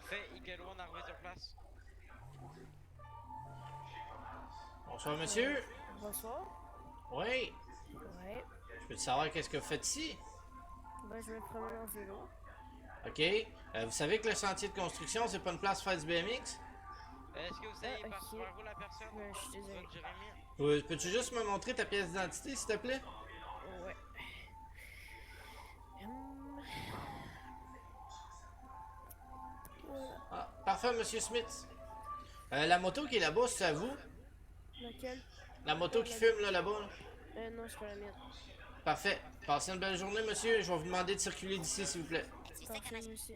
Parfait, Eagle One arrivé sur place. Bonsoir, monsieur. Bonsoir. Oui. Ouais. Je peux te savoir qu'est-ce que vous faites ici? Ben, je me promène en vélo. OK. Vous savez que le sentier de construction, c'est pas une place pour faire du BMX? Est-ce que vous Ah, savez par ok. vers où la personne? Je suis désolé. Ron Jérémy? Peux-tu juste me montrer ta pièce d'identité, s'il te plaît? Ouais. Hum, Voilà. Ah, parfait, monsieur Smith. La moto qui est là-bas, c'est à vous? Laquelle? La moto qui La fume, mienne. là-bas? Là? Non, c'est pas la mienne. Parfait. Passez une belle journée, monsieur. Je vais vous demander de circuler d'ici, s'il vous plaît. Parfait, monsieur.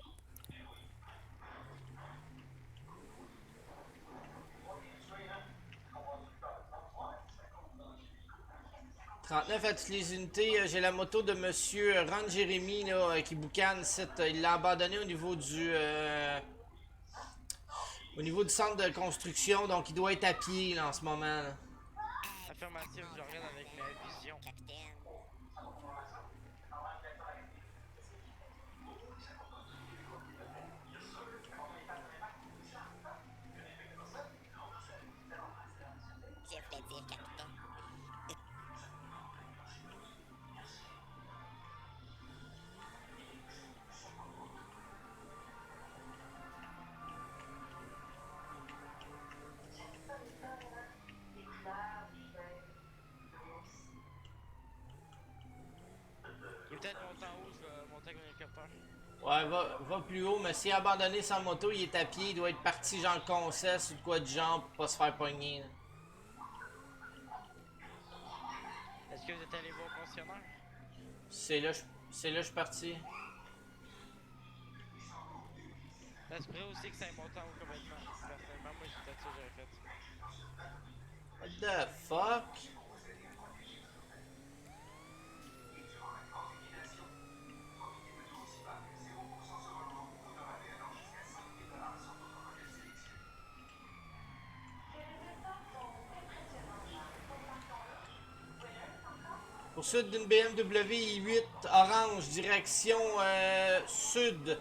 39 à toutes les unités. J'ai la moto de monsieur Ron Jérémy, là, qui boucane. Il l'a abandonné au niveau du centre de construction, donc il doit être à pied, là, en ce moment, là. Affirmatif, je regarde avec ma vision. Il est peut-être monté en haut, je vais monter avec mon hélicoptère. Ouais, va plus haut, mais s'il a abandonné sa moto, il est à pied, il doit être parti genre concesse ou de quoi de genre pour pas se faire pogner, là. Est-ce que vous êtes allé voir le concessionnaire? C'est là, c'est là, je suis parti. Ça se pourrait aussi que ça ait monté en haut complètement. Personnellement, moi, c'est peut-être ça que j'aurais fait. What the fuck? Poursuite d'une BMW i8 orange, direction sud.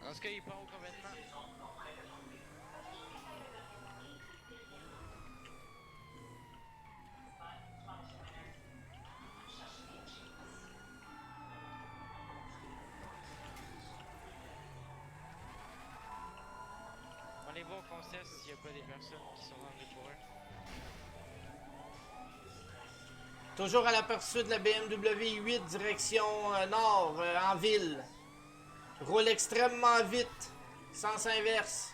En ce cas, il est pas en haut complètement. On les voit au concession s'il n'y a pas des personnes qui sont rangées pour eux. Toujours à la poursuite de la BMW i8, direction nord, en ville. Roule extrêmement vite. Sens inverse.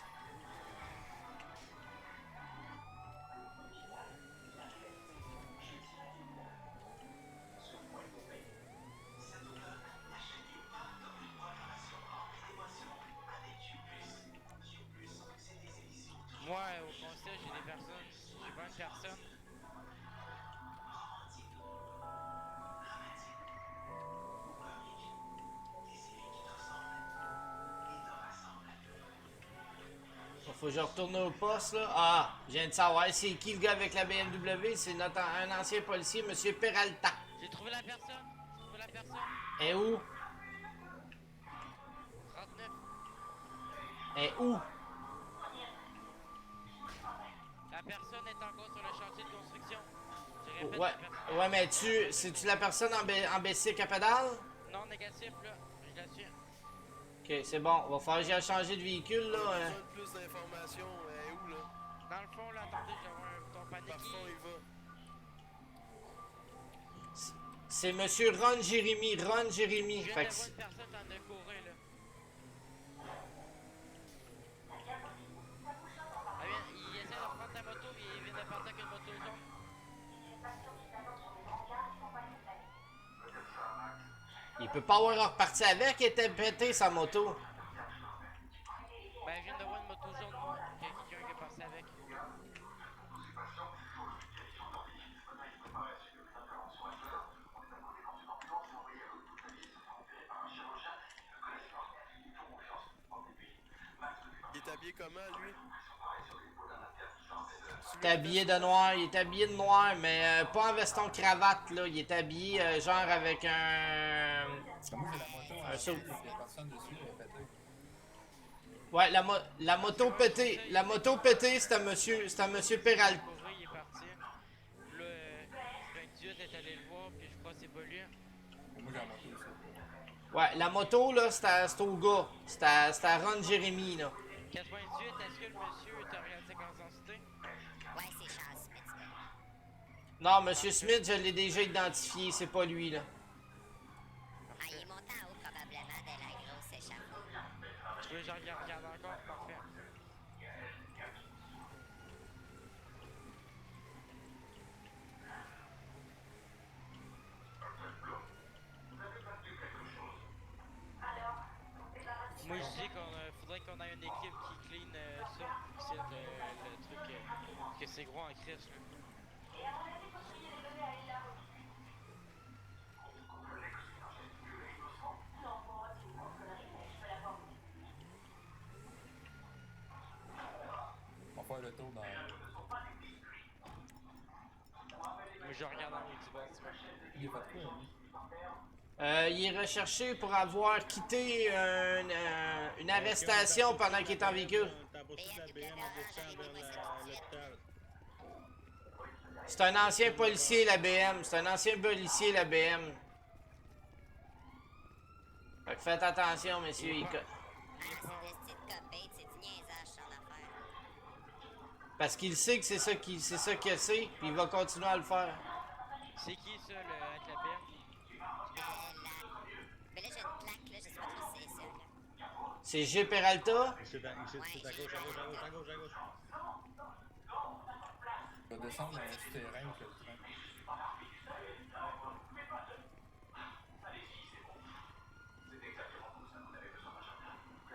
Moi, au concert, j'ai des personnes. J'ai 20 personnes. Faut que je retourne au poste, là. Ah, je viens de savoir. C'est qui le gars avec la BMW? C'est un ancien policier, Monsieur Peralta. J'ai trouvé la personne. J'ai trouvé la personne. Et où? 39. Et où? La personne est encore sur le chantier de construction. Je répète, Ouais, la personne. ouais, mais c'est-tu la personne en bicycle à pédale? Non négatif, là. Je la suis. Ok, c'est bon. Va falloir que j'aille changer de véhicule, là. On a besoin de plus d'informations. Où, là? Dans le fond, là, attendez, je vais avoir un bouton Par panique. fond, il va. C'est Monsieur Ron Jérémy. Ron Jérémy. Je viens Fait de que voir une personne en train de courir, là. Ah, il essaie de reprendre ta moto, mais il vient de partir avec une moto jaune. il peut pas avoir reparti avec, il était pété sa moto. Ben, je viens de voir une moto jaune, moi. Il y a quelqu'un qui est passé avec. Il est habillé comment, lui? Il est habillé de noir, il est habillé de noir, mais pas en veston cravate, là. Il est habillé genre avec un... Moi, j'ai la moto Un en saut. il y a personne dessus, elle est pétée. Ouais, la moto pétée. La moto pétée, c'est à monsieur Peralta. Couru, il est parti. Là, 28 est allé le voir, puis je crois que c'est pas lui. Moi, j'ai la moto aussi. Ouais, la moto, là, c'est au gars. C'est à Ron Jérémy, là. 98, est-ce que le monsieur t'a regardé sa carte d'identité? Ouais, c'est Charles Smith, ça. Non, monsieur Smith, je l'ai déjà identifié, c'est pas lui, là. Ah, il est monté en haut probablement de la grosse échafaud. Tu veux que je regarde encore? Parfait. Moi je dis qu'on faudrait qu'on ait une équipe qui clean ça, c'est le truc que c'est gros en crise là. On va faire le tour dans. Moi je regarde en haut du bâtiment. Il est pas trop, lui. Il est recherché pour avoir quitté une arrestation pendant qu'il est en véhicule. T'as poursuivi la BM en descendant vers l'hôpital. C'est un ancien policier, la BM. C'est un ancien policier, la BM. Fait que faites attention, messieurs. Ah, c'est le style copé, c'est du niaisage son affaire. Parce qu'il sait que c'est ça qu'il sait, puis il va continuer à le faire. C'est qui ça, avec la BM? Mais là, j'ai une plaque, là, je sais pas trop si c'est ça, là. C'est G. Peralta. Ici, c'est à gauche, à gauche, à gauche, à gauche. Il va descendre dans un souterrain que le train.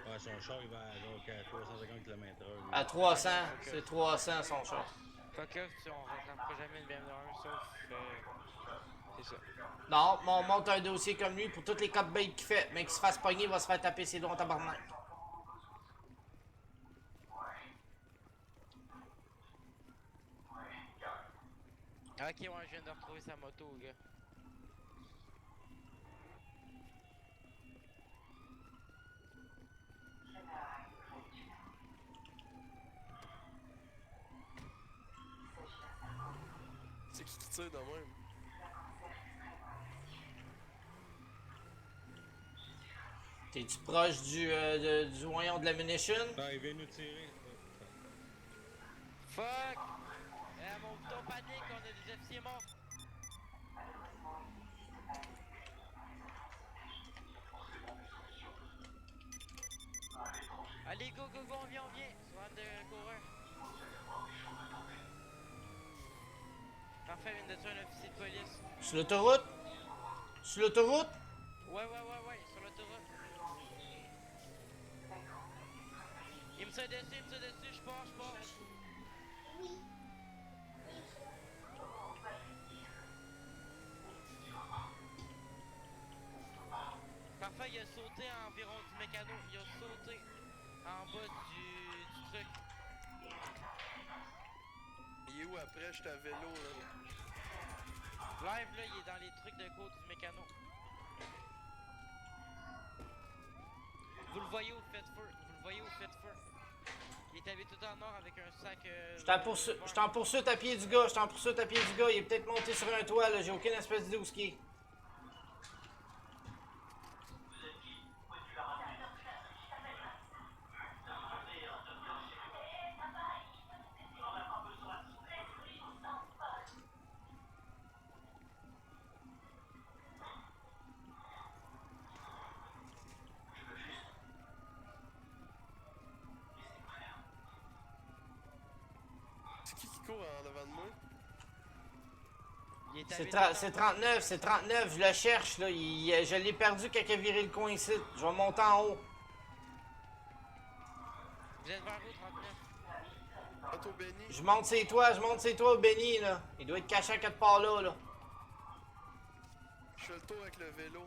Ouais, son char, il va à genre 350 km/h. À 300. C'est 300 son char. Fait que là, on rattrapera jamais une BM de 1 sauf. C'est ça. Non, mais on monte un dossier comme lui pour toutes les cop bait qu'il fait. Mais qu'il se fasse pogner, il va se faire taper ses doigts en tabarnak. Ok, ouais, je viens de retrouver sa moto, gars. C'est qui tire de même? T'es-tu proche du voyant de la munition? Ah, il vient nous tirer. Fuck! Mon bouton panique, on a des officiers morts. Allez, go, go, go, on vient, Sur hâte de courir. Parfait, vient de tuer un officier de police. Sur l'autoroute? Sur l'autoroute? Ouais, sur l'autoroute. Il me tire dessus, je pars. Parfait, il a sauté environ du mécano, il a sauté en bas du truc. Il est où après? J'étais à vélo, là. Live, là, il est dans les trucs de côte du mécano. Vous le voyez au fait feu. Il est habillé tout en or avec un sac. Je t'en poursuite à pied du gars. Il est peut-être monté sur un toit, là. J'ai aucune espèce d'idée où ce qu'il est. C'est qui court en devant de moi? Il est C'est habillé tra- tout en c'est or. 39, c'est 39. Je le cherche, là. Je l'ai perdu quand il a viré le coin ici. Je vais monter en haut. Vous êtes vers où, 39? Auto Benny. Je monte ses toits au Benny, là. Il doit être caché à quelque part là, là. Je fais le tour avec le vélo.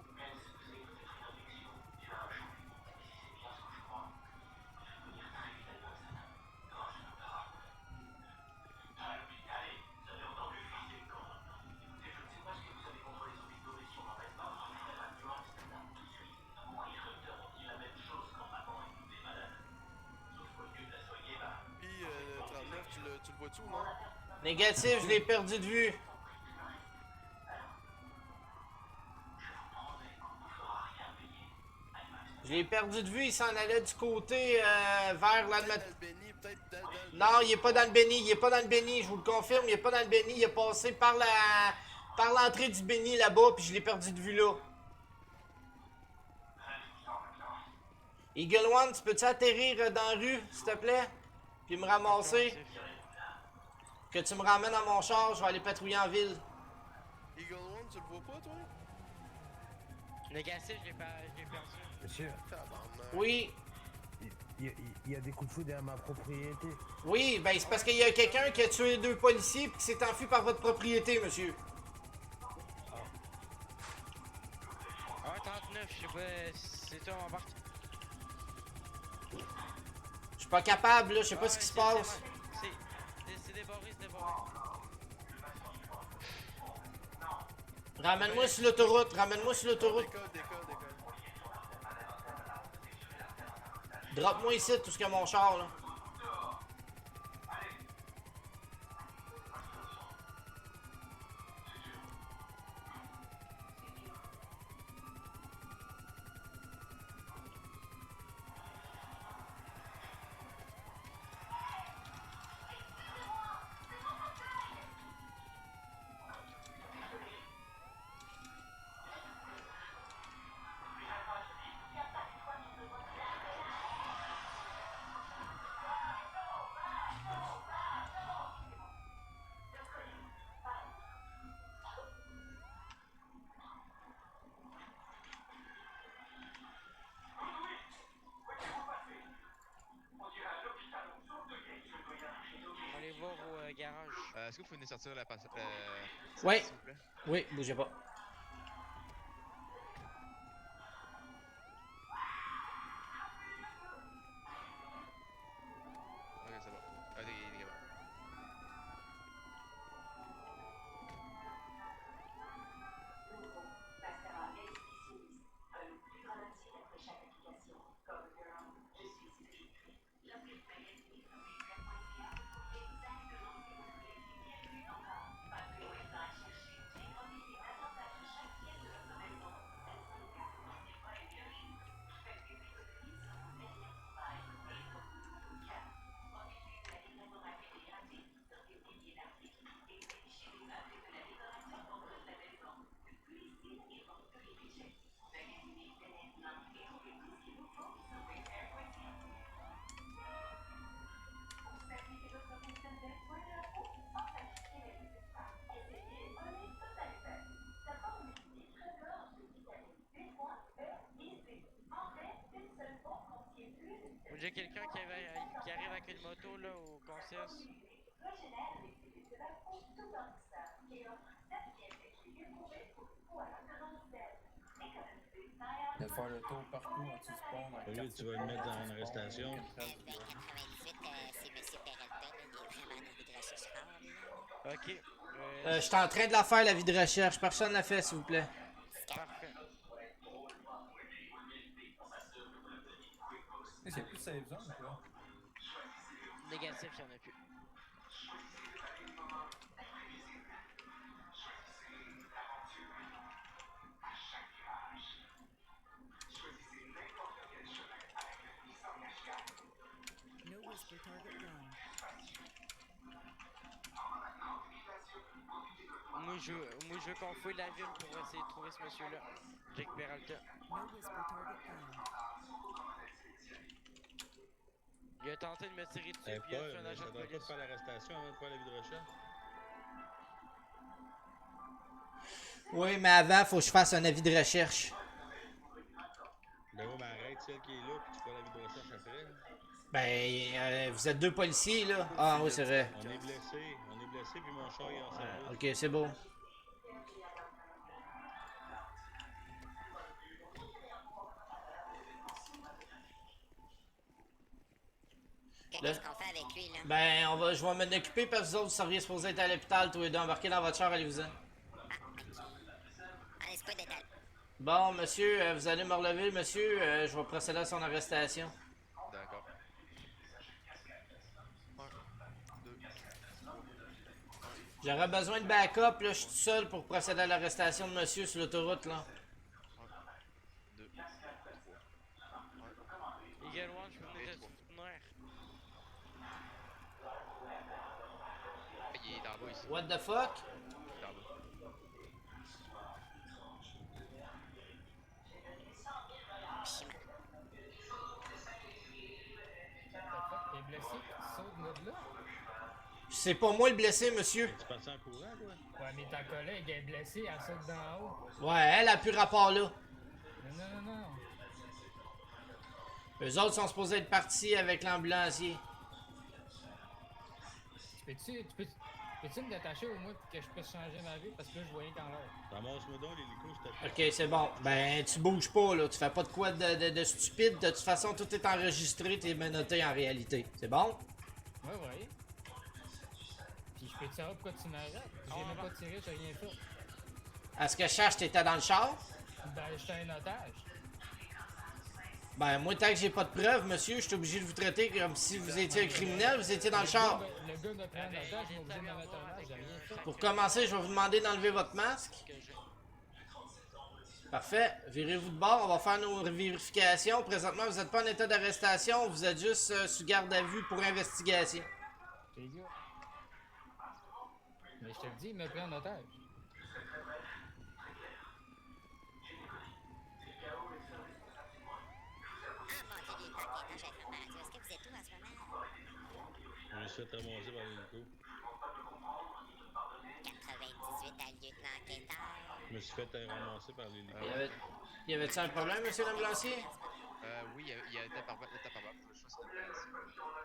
partout, non? Négatif, je l'ai perdu de vue. Je l'ai perdu de vue, il s'en allait du côté vers Peut-être l'admet... dans le Benny, peut-être dans le Non, il est pas dans le Benny, il est pas dans le Benny, je vous le confirme, il est pas dans le Benny, il est passé par l'entrée du Benny là-bas, puis je l'ai perdu de vue là. Eagle One, tu peux-tu atterrir dans la rue, s'il te plaît? Puis me ramasser? Affirmatif. Que tu me ramènes à mon char, je vais aller patrouiller en ville. Eagle One, tu le vois pas, toi? Négatif, je l'ai perdu. Monsieur, Tabarnak. Oui, il y a des coups de feu derrière ma propriété. oui, ben c'est parce qu'il y a quelqu'un qui a tué 2 policiers puis qui s'est enfui par votre propriété, monsieur. 1,39, je sais pas si c'est toi, on embarque. Je suis pas capable, là, je sais pas ce qui se passe. C'est débarré, c'est débarré. Ramène-moi sur l'autoroute, ramène-moi sur l'autoroute. Décolle. Drop-moi ici, tout ce qu'il y a mon char, là. On va aller voir au garage. Est-ce que vous pouvez nous sortir la passe... Ouais. s'il vous plaît? Oui, bougez pas. Ok, c'est bon. Ah, il est bon. J'ai quelqu'un qui arrive avec une moto là au concession. De faire le tour partout anti-spawn. Au lieu, tu vas le mettre dans une arrestation. 98, c'est M. Peralta, il est vraiment dans le de recherche fort, là. Ok. Je suis en train de la faire, la vie de recherche. Personne l'a fait, s'il vous plaît. Parfait. Est-ce qu'il y a plus de save zone ou quoi? Négatif, il y en a plus. Moi, je veux qu'on fouille la ville pour essayer de trouver ce monsieur-là. Jake Peralta. Il a tenté de me tirer dessus, puis il a tué un Ça agent de tente pas de police. faire l'arrestation avant de faire la vie de recherche? Oui, mais avant, faut que je fasse un avis de recherche. Ben oui, mais arrête celle qui est là, puis tu fais la vie de recherche après. Ben, vous êtes 2 policiers, là. Ah oui, c'est vrai. On est blessé, puis mon char est en service. Ok, c'est beau. Qu'est-ce qu'on fait avec lui, là? Ben, je vais m'en occuper parce que vous autres, vous seriez supposés être à l'hôpital, tous les deux. Embarquez dans votre char, allez-vous-en. Allez, c'est pas d'étal. Bon, monsieur, vous allez me relever, monsieur. Je vais procéder à son arrestation. D'accord. 1, 2, J'aurais besoin de backup, là, je suis tout seul pour procéder à l'arrestation de monsieur sur l'autoroute, là. 2, 3. Eagle One, je peux venir Et te trois. soutenir. Il est en bas ici. What the fuck? Il est en bas. T'es blessé, tu sautes de là? C'est pas moi le blessé, monsieur. Tu passes en courant, toi? Ouais, mais ta collègue est blessée, elle saute d'en haut. Ouais, elle a plus rapport là. Non. Eux autres sont supposés être partis avec l'ambulancier. Peux-tu me détacher au moins pour que je puisse changer ma vie? Parce que là, je voyais qu'en l'air. Ramasse-moi donc l'hélico, s'il te plaît. Ok, c'est bon. Ben, tu bouges pas, là. Tu fais pas de quoi de stupide. De toute façon, tout est enregistré, t'es menotté en réalité. C'est bon? Ouais. Puis je peux te savoir pourquoi tu m'arrêtes? J'ai même pas tiré, j'ai rien fait. À ce que je cherche, t'étais dans le char? Ben, j'étais un otage. Ben, moi, tant que j'ai pas de preuves, monsieur, je suis obligé de vous traiter comme si vous étiez un criminel, vous étiez dans le char. Le gars me prend un otage, il m'a obligé de me mettre un masque, j'ai rien fait. Pour commencer, je vais vous demander d'enlever votre masque. Parfait. Virez-vous de bord, on va faire nos vérifications. Présentement, vous n'êtes pas en état d'arrestation, vous êtes juste sous garde à vue pour investigation. Les gars. Mais je te le dis, il me prend en otage. Ah mon dieu, il est temps qu'il est temps, j'ai fait ma radio. Est-ce que vous êtes où en ce moment? Je me suis fait ramasser par l'hélico. 98 à lieutenant enquêteur. Je me suis fait ramasser par l'hélico. Y avait-tu un problème, monsieur l'ambulancier? Oui, il y a l'étape par bas. Je pense que c'est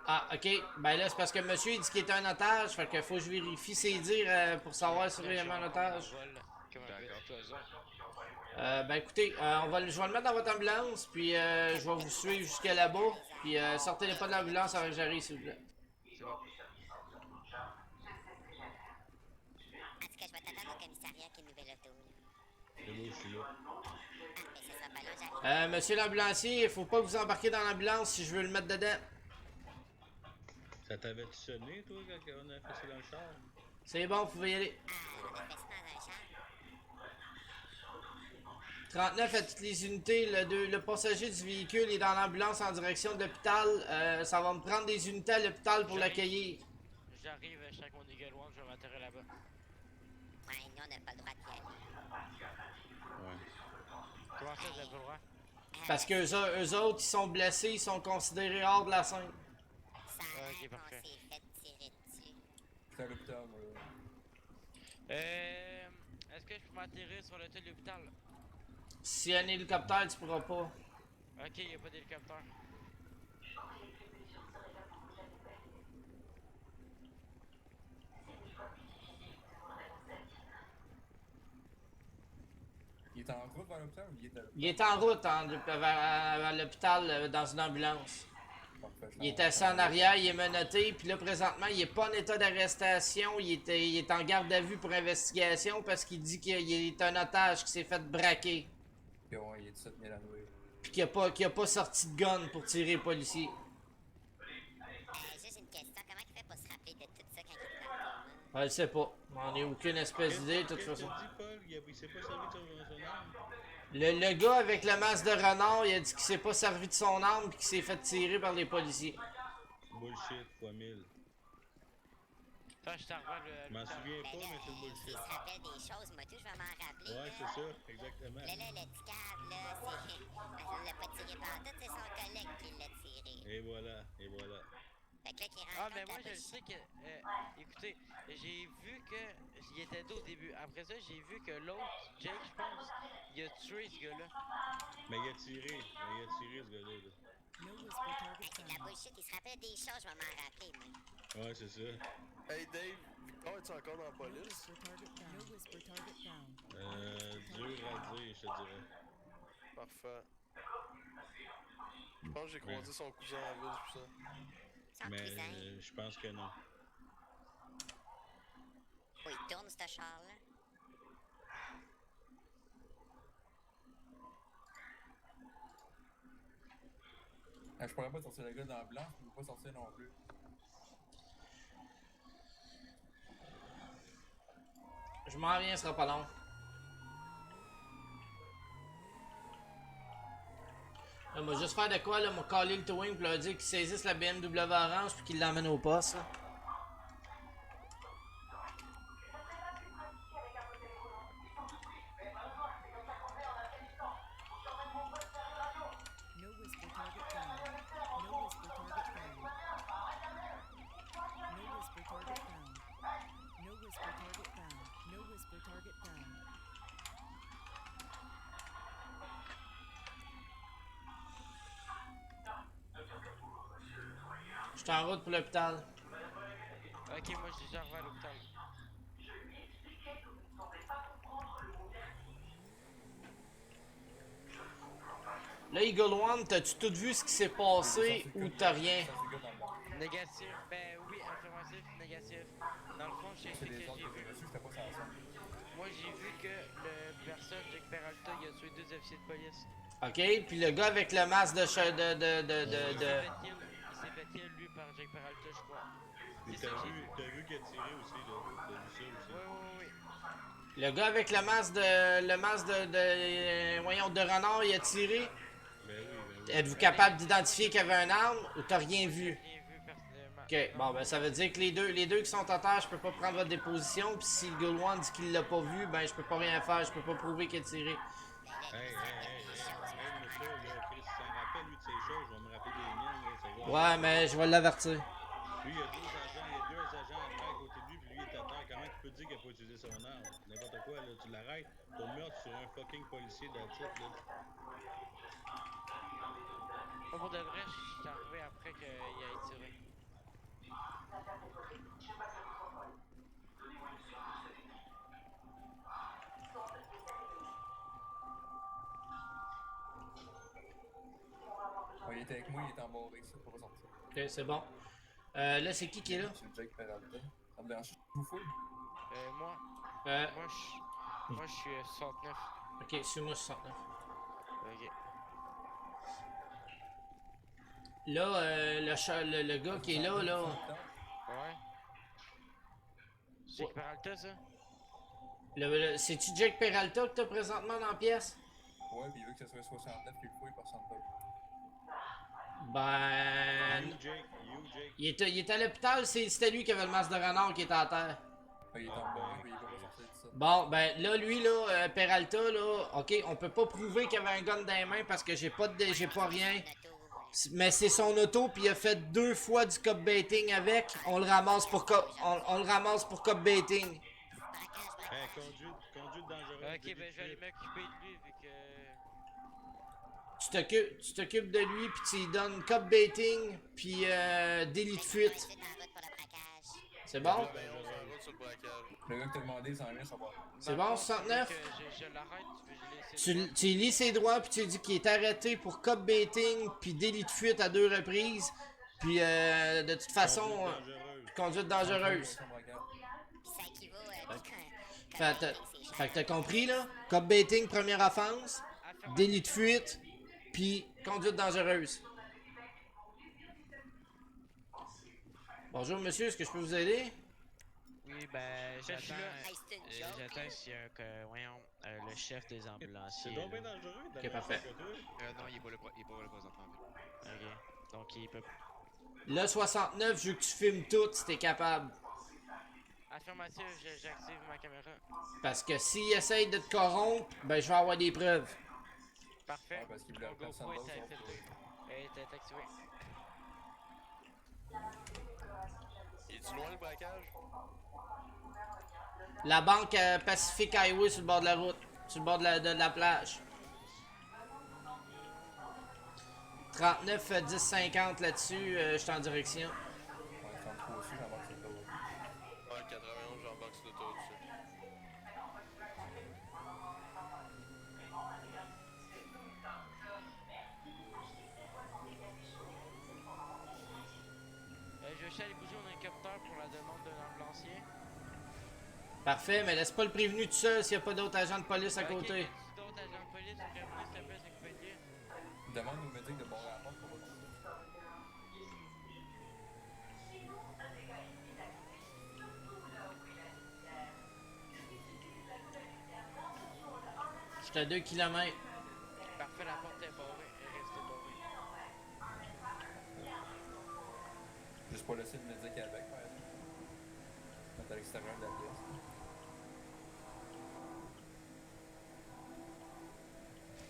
Ah, ok. Ben là, c'est parce que monsieur, il dit qu'il est un otage, fait que faut que je vérifie ses dires pour savoir si c'est vraiment un otage. Ben écoutez, je vais le mettre dans votre ambulance, puis je vais vous suivre jusqu'à là-bas, puis sortez-les pas de l'ambulance avant que j'arrive, s'il vous plaît. C'est bon. En tout cas, je vais t'attendre au commissariat qui est une nouvelle auto. Là. C'est beau, je suis là. Ah, mais ça sera pas long, j'arrive. Monsieur l'ambulancier, il faut pas que vous embarquiez dans l'ambulance si je veux le mettre dedans. Ça t'avait-tu sonné, toi, quand on a fait ça dans le char? C'est bon, vous pouvez y aller. Ah, on a fait ça dans un char. 39 à toutes les unités, le passager du véhicule est dans l'ambulance en direction de l'hôpital. Ça va me prendre des unités à l'hôpital pour l'accueillir. J'arrive, je suis avec mon Eagle One, je vais m'atterrir là-bas. Ouais, nous, on n'a pas le droit d'y aller. Ouais. Comment ça, vous avez pas le droit? Parce que eux autres, ils sont blessés, ils sont considérés hors de la scène. Ça a Ok, l'air qu'on parfait. s'est fait tirer dessus. J'étais à l'hôpital, moi. Là. Est-ce que je peux m'atterrir sur le toit de l'hôpital? Si y a un hélicoptère, tu pourras pas. Ok, y a pas d'hélicoptère. Il est en route vers l'hôpital ou il est à l'hôpital? Il est en route vers l'hôpital dans une ambulance. Parfait, je Il est t'en- assis en arrière, il est menotté, puis là présentement il est pas en état d'arrestation, il est en garde à vue pour investigation parce qu'il dit qu'il est un otage qui s'est fait braquer, Ok, ouais, il est 17 000 à louer. puis qu'il a pas sorti de gun pour tirer les policiers. Juste une question, comment il fait pour se rappeler de tout ça quand il est dans le coma? Je sais pas, on a aucune espèce d'idée de toute Qu'est-ce que façon. t'as dit, Paul? Il s'est pas servi de son arme? Le gars avec le masque de renard, il a dit qu'il s'est pas servi de son arme puis qu'il s'est fait tirer par les policiers. Bullshit, fois 1000. Quand je suis arrivé à Je m'en l'hôpital. souviens Ben pas, là, mais c'est le s'il bullshit. se rappelle des choses, moi tout, je vais m'en rappeler. Ouais, là. c'est ça, exactement. Là, le petit cave, là, c'est... Elle l'a pas tiré partout, c'est son collègue qui l'a tiré. Et voilà, et voilà. Fait que là, qu'il Ah, rencontre mais moi la je le sais que. Écoutez, j'ai vu que. Il était deux au début. Après ça, j'ai vu que l'autre, Jake, je pense, il a tué ce gars-là. Mais il a tiré ce gars-là. Là. Hey, c'est de la bullshit, il se rappelle des choses, je vais m'en rappeler, moi. Ouais, c'est ça. Hey Dave, Victor, es-tu encore dans la police? Dur à dire, je te dirais. Parfait. Je pense que j'ai croisé son cousin en ville, c'est pour ça. Son Mais cousin. je pense que non. Oh, il tourne, ce char-là. Ah, je pourrais pas sortir le gars dans le blanc, je peux pas sortir non plus. Je m'en viens, ce sera pas long. Là, moi, juste faire de quoi, là, moi, caller le towing, puis leur dire qu'ils saisissent la BMW orange, puis qu'ils l'emmènent au poste, là. No whisper target found. No whisper target found. No whisper target found. No whisper target found. No whisper target found. Je suis en route pour l'hôpital. Ok, moi je suis déjà arrivé à l'hôpital. Là, Eagle One, t'as-tu tout vu ce qui s'est passé ou t'as rien? Ça, c'est le gars dans le blanc. Négatif, ben oui, affirmatif, négatif. Dans le fond, je sais ce C'est que les j'ai autres que vu. j'ai reçus, c'était pas ça ensemble. Moi j'ai vu que le personne, Jack Peralta, il a tué 2 officiers de police. Ok, puis le gars avec le masque de... Il s'est fait kill, lui, par Jack Peralta, je crois. Et C'est ça que j'ai vu. t'as vu qu'il a tiré aussi, là. T'as vu ça aussi. Oui. Le gars avec le masque de... voyons, de renard, il a tiré. Ben oui. Êtes-vous capable d'identifier qu'il y avait un arme ou t'as rien vu? Rien vu personnellement. Ok, bon, ben ça veut dire que les deux qui sont à terre, je peux pas prendre votre déposition, puis si Eagle One dit qu'il l'a pas vu, ben je peux pas rien faire, je peux pas prouver qu'il a tiré. Hey, monsieur, là, Chris, s'en rappelle, lui, de ces choses, je vais me rappeler des miennes, là, c'est vrai. Ouais, mais je vais l'avertir. Lui, il y a deux agents à terre à côté de lui, puis lui, il est à terre. Comment tu peux te dire qu'il a pas utilisé son arme? N'importe quoi, là, tu l'arrêtes pour meurtre sur un fucking policier de la type, là. Pas pour de vrai, je suis arrivé après qu'il ait tiré. Ouais, il était avec moi, il était embarré, ça, faut pas sortir. Ok, c'est bon. Là, c'est qui est là? C'est Jake Peralta. Ça me dérange, je vous fouille. Moi, Euh, moi je suis 69. ok, suis-moi 69. Ok. Là, le gars qui est là, Ouais. Jack Peralta, ça? c'est-tu Jack Peralta que t'as présentement dans la pièce? Ouais, pis il veut que ce soit 69 qu'il fouille, personne pas. Ben... You, Jake. Il était à l'hôpital, c'était lui qui avait le masque de renard qui était à terre. Ouais, il est embarré, pis il peut pas sortir de ça. Bon, ben là, lui, là, Peralta, là, ok, on peut pas prouver qu'il y avait un gun dans les mains parce que j'ai pas rien. Mais c'est son auto, puis il a fait 2 fois du cop baiting avec. On le ramasse pour cop baiting. Hey, conduite dangereuse. Ok, ben je vais aller m'occuper de lui vu que. Tu t'occupes de lui, puis tu lui donnes cop baiting, puis délit de fuite. C'est bon? Ben, on s'en va sur le braquage. Le gars qui t'a demandé, ça en vient, ça va. C'est bon, 69? Je l'arrête, je vais laisser. Tu lis ses droits, puis tu lui dis qu'il est arrêté pour cop baiting, puis délit de fuite à 2 reprises. Puis de toute façon, conduite dangereuse. Ça équivaut Fait que t'as compris, là? Cop baiting, première offense. Délit de fuite, puis conduite dangereuse. Bonjour monsieur, est-ce que je peux vous aider? Oui, ben Je suis là. j'attends s'il y a le chef des ambulanciers. C'est donc là. bien dangereux. Ok, parfait. Non, il est pas là présentement en ville. Ok, donc il peut. Là, 69, je veux que tu filmes tout si t'es capable. Affirmatif, j'active ma caméra. Parce que s'il essaye de te corrompre, ben je vais avoir des preuves. Parfait. Ouais, parce qu'il voulait Mon personne GoPro d'autre, est sauf infiltré. Est activé. Il est-tu loin le braquage? La banque Pacific Highway sur le bord de la route. Sur le bord de la plage. 39 10 50 là-dessus, je suis en direction. Ouais, 33 aussi, j'embarque sur le dos. Ouais, 91, j'embarque sur l'auto dessus. Je vais aller bouger mon hélicoptère pour la demande d'un ambulancier. Parfait, mais laisse pas le prévenu tout seul s'il n'y a pas d'autres agents de police à Ok, côté. y a-tu d'autres agents de police ou prévenus, s'il te plaît, s'occuper de lui? Demande aux médics de barrer la porte pour pas sortir. suis à 2 km. Parfait, la porte est barrée. Elle est restée barrée. Juste pas laisser le médic avec, par exemple. Mettre à l'extérieur de la pièce.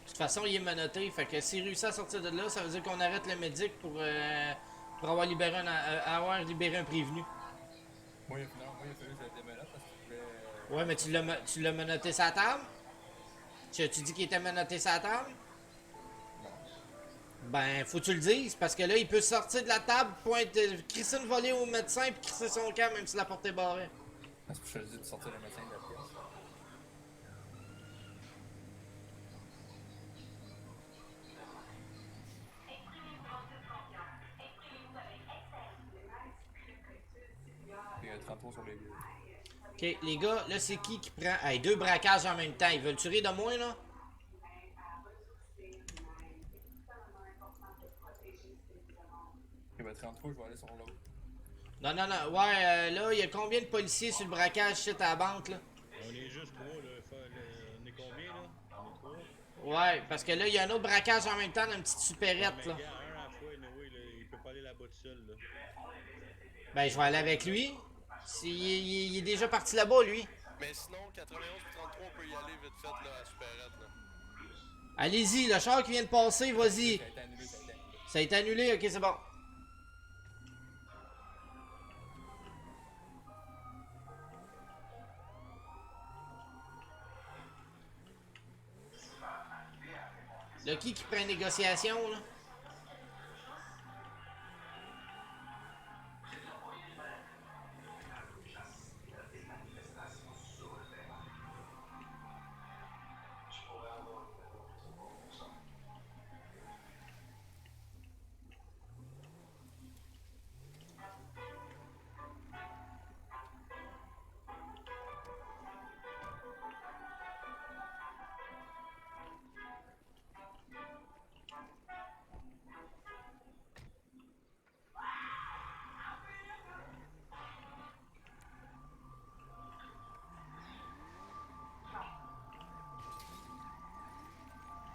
De toute façon, il est menotté. Fait que s'il réussit à sortir de là, ça veut dire qu'on arrête le médic pour avoir libéré un prévenu. Moi, il a fallu que je le démenote parce qu'il voulait. Ouais, mais tu l'as menotté sa table? Tu dis qu'il était menotté sa table? Ben, faut que tu le dises, parce que là, il peut sortir de la table, crisser une volée au médecin, puis crisser son camp, même si la porte est barrée. C'est pour que je te dis de sortir le médecin de la pièce. Il y a 33 sur les lieux. Ok, les gars, là, c'est qui prend... Hey, 2 braquages en même temps. Ils veulent tuer de moi, là? Il va 33, je vais aller sur l'autre. Non, non, non. Ouais, là, il y a combien de policiers sur le braquage shit à la banque, là? On est juste 3, là. On est combien, là? On est 3. Ouais, parce que là, il y a un autre braquage en même temps d'une petite supérette, Mais là. gars, un à la fois, anyway, là, il peut pas aller là-bas tout seul, là. Ben, je vais aller avec lui. Il est déjà parti là-bas, lui. Mais sinon, 91 et 33, on peut y aller vite fait là, à Superette. Là. Allez-y, le char qui vient de passer, vas-y. Ça a été annulé, ça a été annulé. Ça a été annulé, ok, c'est bon. Là, qui prend une négociation, là?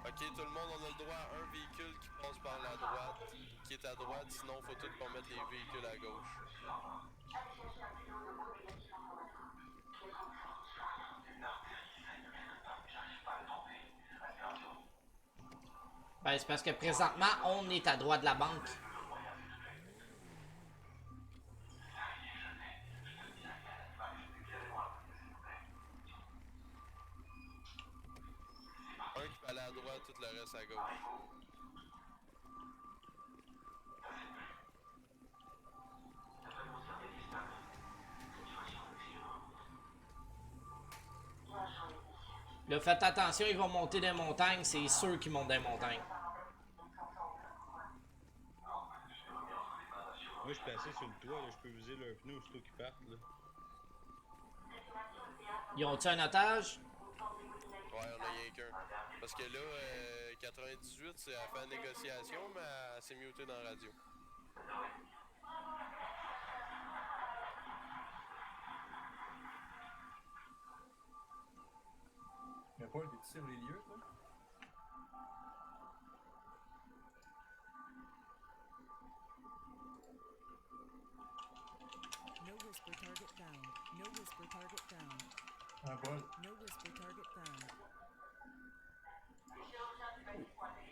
Ok, tout le monde, on a le droit à un véhicule qui passe par la droite, qui est à droite, sinon faut tout qu'on mette les véhicules à gauche. Ben, c'est parce que présentement, on est à droite de la banque. Un qui peut aller à droite, tout le reste à gauche. Là, faites attention, ils vont monter des montagnes. C'est sûr qu'ils montent des montagnes. Moi, je suis placé sur le toit, là. Je peux viser leurs pneus aussitôt qu'ils partent, là. Ils ont-tu un otage? Ouais, on a rien qu'un. Parce que là, 98, c'est à faire négociation, mais elle s'est mutée dans la radio. Il y a pas des tirs les lieux, toi? No whisper target found. No whisper target found. Un bol. No whisper target found.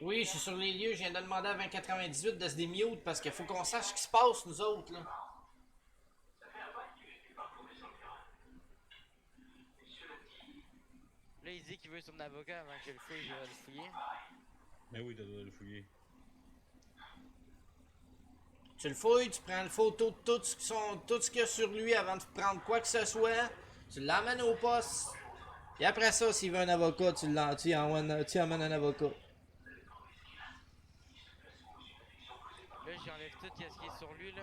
Oui, je suis sur les lieux. Je viens de demander à 2098 de se démute parce qu'il faut qu'on sache ce qui se passe, nous autres, là. Là, il dit qu'il veut son avocat avant que je le fouille, je vais le fouiller. Mais oui, t'as le droit de le fouiller. Tu le fouilles, tu prends une photo de tout ce qu'il y a sur lui avant de prendre quoi que ce soit. Tu l'emmènes au poste. Et après ça, s'il veut un avocat, tu emmènes un avocat. Là, j'enlève tout ce qui est sur lui, là.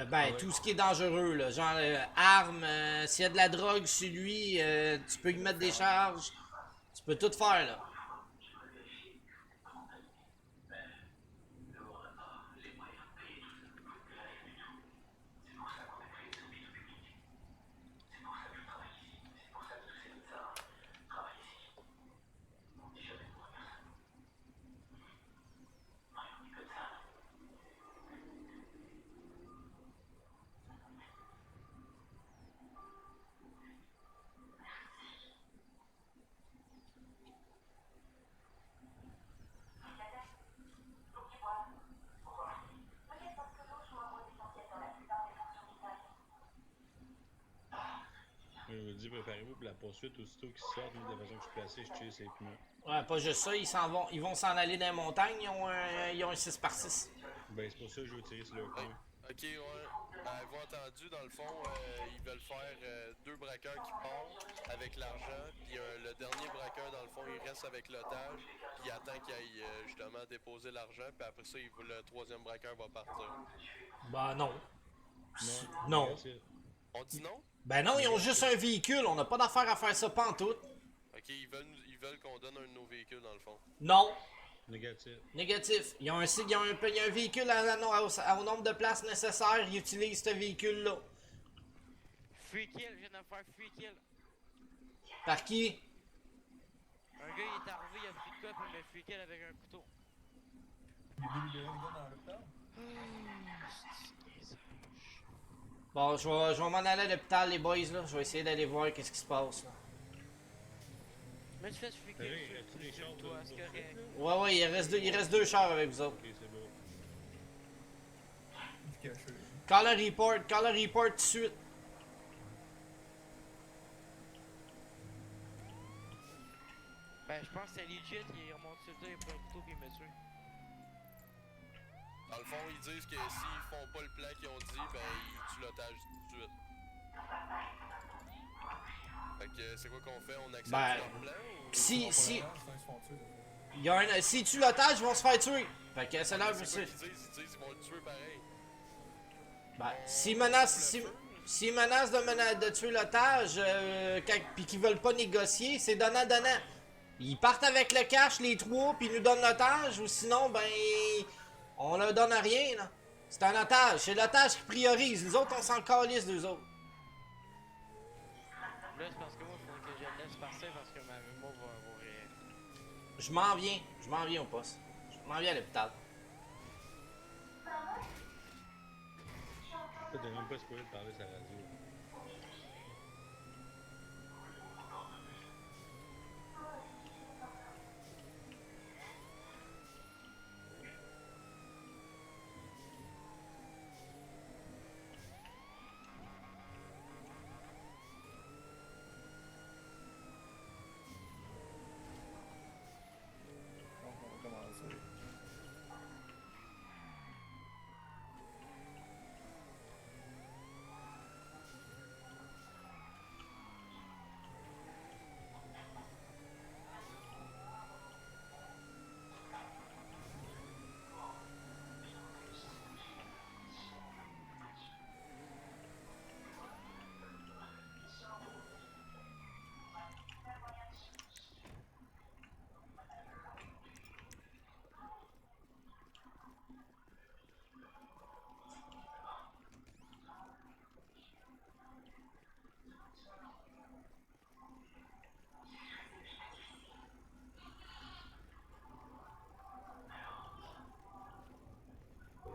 Ben, tout ce qui est dangereux, là. Genre, armes, s'il y a de la drogue sur lui, tu peux y mettre des charges. Tu peux tout faire, là. Je me dis, préparez-vous pour la poursuite aussitôt qu'ils sortent. Moi, de la façon que je suis placé, je tire ses pneus. Ouais, pas juste ça, ils vont s'en aller dans les montagnes, ils ont un 6x6. Ben, c'est pour ça que je veux tirer sur leur pneu. Ok, ouais. Avez-vous entendu, dans le fond, ils veulent faire 2 braqueurs qui partent avec l'argent, puis le dernier braqueur, dans le fond, il reste avec l'otage, puis il attend qu'il aille justement déposer l'argent, puis après ça, le 3e braqueur va partir. Ben non. Non. Non. Négatif. On dit non? Ben non, ils ont juste un véhicule, on n'a pas d'affaire à faire ça pantoute. Ok, ils veulent qu'on donne un de nos véhicules, dans le fond. Non. Négatif. Négatif. Ils ont un véhicule au nombre de places nécessaires, ils utilisent ce véhicule-là. Free kill, je viens de faire free kill. Par qui? Un gars, il est arrivé, il a pris de quoi, puis il m'a free kill avec un couteau. Il est libéré le gars dans l'hôpital. Bon, je vais m'en aller à l'hôpital, les boys, là. Je vais essayer d'aller voir qu'est-ce qui se passe, là. Mais tu fais ce free kill, Hey, reste-tu des chars toi, de c'est correct. Ouais, il reste deux chars avec vous autres. Ok, c'est beau. Il est caché. Call un report tout de suite. Ben, je pense que c'est legit, il remonte sur le dos, il prend un couteau, puis il m'a tué. Dans le fond, ils disent que s'ils font pas le plan qu'ils ont dit, ben, ils tuent l'otage tout de suite. Fait que c'est quoi qu'on fait? On accepte Ben, leur plan ou... Si Ils se font tuer. s'ils tuent l'otage, ils vont se faire tuer. Fait que c'est leur... C'est quoi qu'ils disent? Ils disent qu'ils vont le tuer pareil. Ben, s'ils menacent de tuer l'otage, puis qu'ils veulent pas négocier, c'est donnant-donnant. Ils partent avec le cash, les trois, puis ils nous donnent l'otage, ou sinon, ben, on leur donne rien, là. C'est un otage, c'est l'otage qui priorise. Nous autres, on s'en calisse d'eux autres. Là, c'est parce que moi, il faut que je le laisse passer parce que ma mémoire va réagir. Je m'en viens au poste. Je m'en viens à l'hôpital. T'as même pas supposé de parler sur la radio. Donc, on va commencer.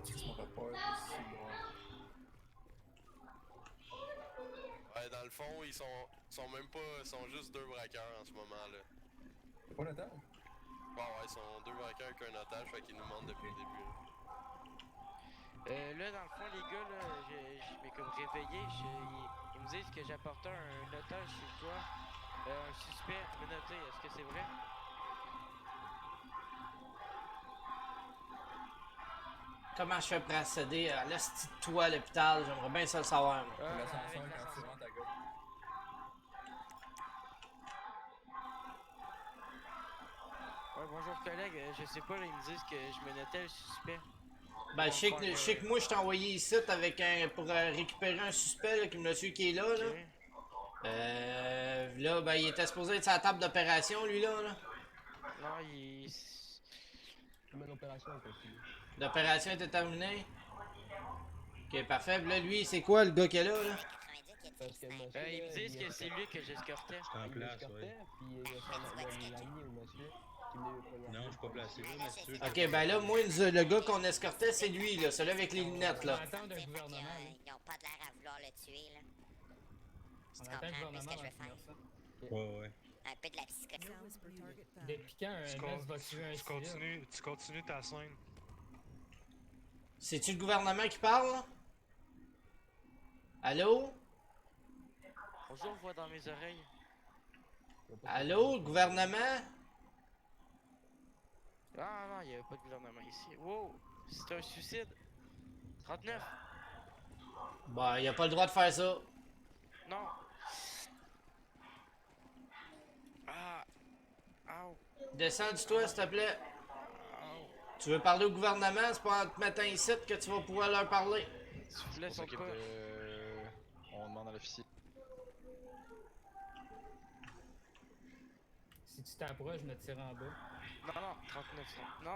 Qu'est-ce qu'on rapporte ici, Ouais, dans le fond, ils sont même pas... Ils sont juste 2 braqueurs en ce moment-là. C'est pas l'otage? Bon, ouais, ils sont 2 braqueurs avec un otage, fait qu'ils nous mentent depuis le début. Là, dans le fond, les gars, là, je m'ai comme réveillé. Ils me disent que j'apportais un otage chez toi. Un suspect menotté, est-ce que c'est vrai? Comment je fais pour accéder à l'esti de toi à l'hôpital? J'aimerais bien ça le savoir, moi. C'est l'ascenseur avec quand tu l'ascenseur. rentres à gauche. Ouais, bonjour collègue, je sais pas, là, ils me disent que je menottais le suspect. Ben, je sais que moi, je t'ai envoyé ici avec pour récupérer un suspect, là, qui me suit qui est là, là. Ok. Là, ben, il était supposé être sur la table d'opération, lui, là. Non, il... L'opération était terminée. Ok, parfait. Puis là, lui, c'est quoi, le gars qui est là, là? 90 qui a tiré sniper. ils me disent que c'est lui que j'escortais. C'est en place, ouais. Non, je suis pas placé là, mais si tu veux. Ok, ben là, moi, le gars qu'on escortait, c'est lui, là. Celui avec les lunettes, là. On attend d'un C'est parce gouvernement. là. qu'ils n'ont pas de l'air à vouloir le tuer, là. On Tu attend un comprends un peu ce gouvernement que je veux va finir faire? ça. Ouais, ouais. Un peu de la psychologie. Sounds per target found. Depuis quand un NS va tuer un civil? Tu continues ta scène. C'est-tu le gouvernement qui parle, là? Allô? Bonjour, voix dans mes oreilles. Allô, le gouvernement? Ah non, il y avait pas de gouvernement ici. Wow, c'est un suicide. 39. Bah, il a pas le droit de faire ça. Non. Ah. Ow. Descends-toi, s'il te plaît. Ow. Tu veux parler au gouvernement? C'est pas en te mettant ici que tu vas pouvoir leur parler. S'il vous plaît, On sont s'occupe pas. de... On demande à l'officier. Si tu t'approches, je me tire en bas. Non, non, 39. Non.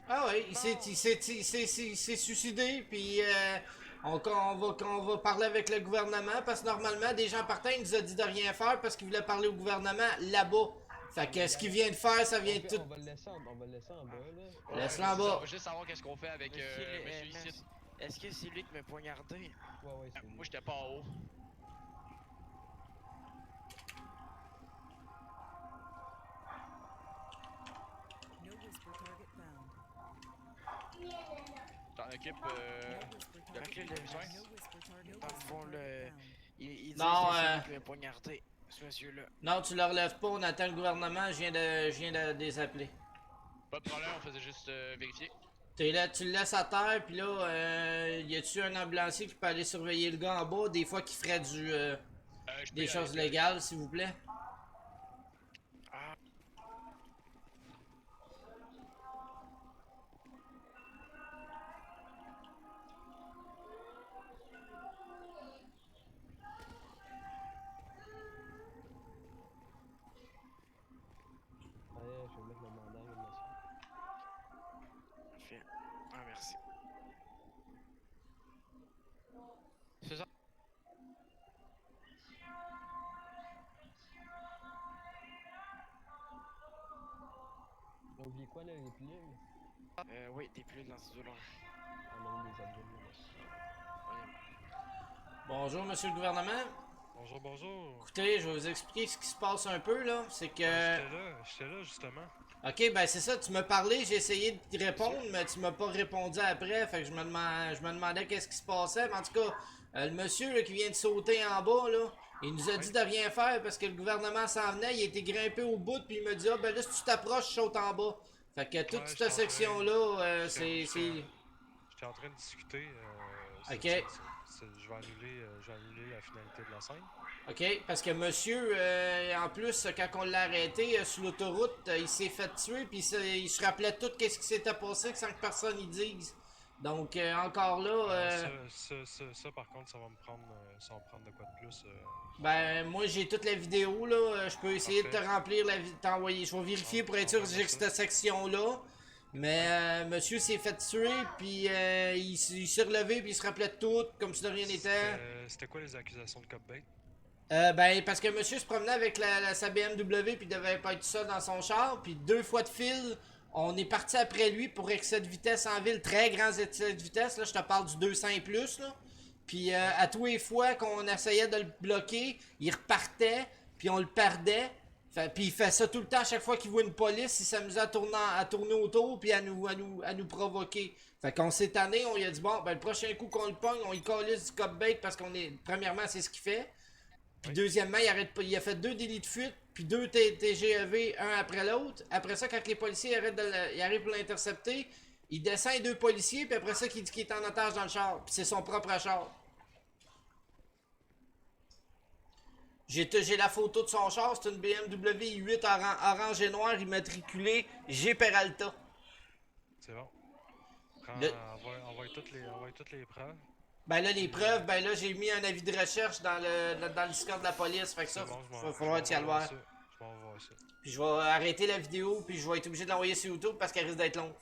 Ah oui, il s'est suicidé, puis on va parler avec le gouvernement, parce que normalement, des gens partant, il nous a dit de rien faire parce qu'il voulait parler au gouvernement là-bas. Fait que ce qu'il vient de faire, ça vient de tout. On va le laisser en bas, là. Laisse-le en bas. On va juste savoir qu'est-ce qu'on fait avec monsieur ici. Est-ce que c'est lui qui m'a poignardé? Ouais, c'est Moi, j'étais pas en haut. No whisper target found. T'en occupes, No whisper la target clé de found. soin? No whisper target Dans le fond, found. il dit Non, que c'est lui qui m'a poignardé, ce monsieur-là. Non, tu le relèves pas, on attend le gouvernement, je viens de les appeler. pas de problème, on faisait juste vérifier. T'es là, tu le laisses à terre, puis là, y a-tu un ambulancier qui peut aller surveiller le gars en bas, des fois qui ferait des choses légales, s'il vous plaît? Allez, je vais mettre le mandat, monsieur. Ah, merci. C'est ça? On a oublié quoi, là, les pilules? Oui, des pilules dans ce dos-là. On a mis les objets, Bonjour, monsieur le gouvernement. Bonjour, bonjour. Écoutez, je vais vous expliquer ce qui se passe un peu, là. C'est que... J'étais là, justement. Ok, ben c'est ça, tu m'as parlé, j'ai essayé de te répondre, mais tu m'as pas répondu après, fait que je me demandais qu'est-ce qui se passait, mais en tout cas, le monsieur là, qui vient de sauter en bas, là, il nous a dit de rien faire parce que le gouvernement s'en venait, il était grimpé au bout, puis il me dit, ah ben là, si tu t'approches, je saute en bas. Fait que toute cette section-là, c'est... J'étais en train de discuter. Ok. Je vais annuler la finalité de la scène. Ok, parce que monsieur, en plus, quand on l'a arrêté sur l'autoroute, il s'est fait tuer, puis il se rappelait tout qu'est-ce qui s'était passé sans que personne y dise. Donc, encore là... Ça, par contre, ça va me prendre de quoi de plus. Ben, moi, j'ai toute la vidéo, là. Je peux essayer de te remplir la vidéo, t'envoyer. Je vais vérifier pour être sûr que j'ai cette section-là. Mais monsieur s'est fait tuer, puis il s'est relevé, puis il se rappelait de tout, comme si de rien n'était. C'était quoi les accusations de copbait? Ben, parce que monsieur se promenait avec sa BMW, puis il devait pas être seul dans son char, puis 2 fois de fil, on est parti après lui pour excès de vitesse en ville, très grands excès de vitesse, là, je te parle du 200 et plus, là. Puis à tous les fois qu'on essayait de le bloquer, il repartait, puis on le perdait. Puis il fait ça tout le temps, à chaque fois qu'il voit une police, il s'amusait à tourner autour, puis à nous provoquer. Fait qu'on s'est tanné, on lui a dit, bon, ben le prochain coup qu'on le pogne, on y calisse du cop-bait parce qu'on est... Premièrement, c'est ce qu'il fait. Puis deuxièmement, il a fait 2 délits de fuite, puis 2 TGEV, un après l'autre. Après ça, quand les policiers arrivent pour l'intercepter, il descend les 2 policiers, puis après ça, il dit qu'il est en otage dans le char. Puis c'est son propre char. J'ai la photo de son char, c'est une BMW i8 orange et noir immatriculée G Peralta. C'est bon. Envoie toutes les preuves. Ben là, les preuves, ben là, j'ai mis un avis de recherche dans le Discord de la police, fait que ça, il va falloir t'y aller voir. Je vais en voir ça. Puis je vais arrêter la vidéo, puis je vais être obligé de l'envoyer sur YouTube parce qu'elle risque d'être longue.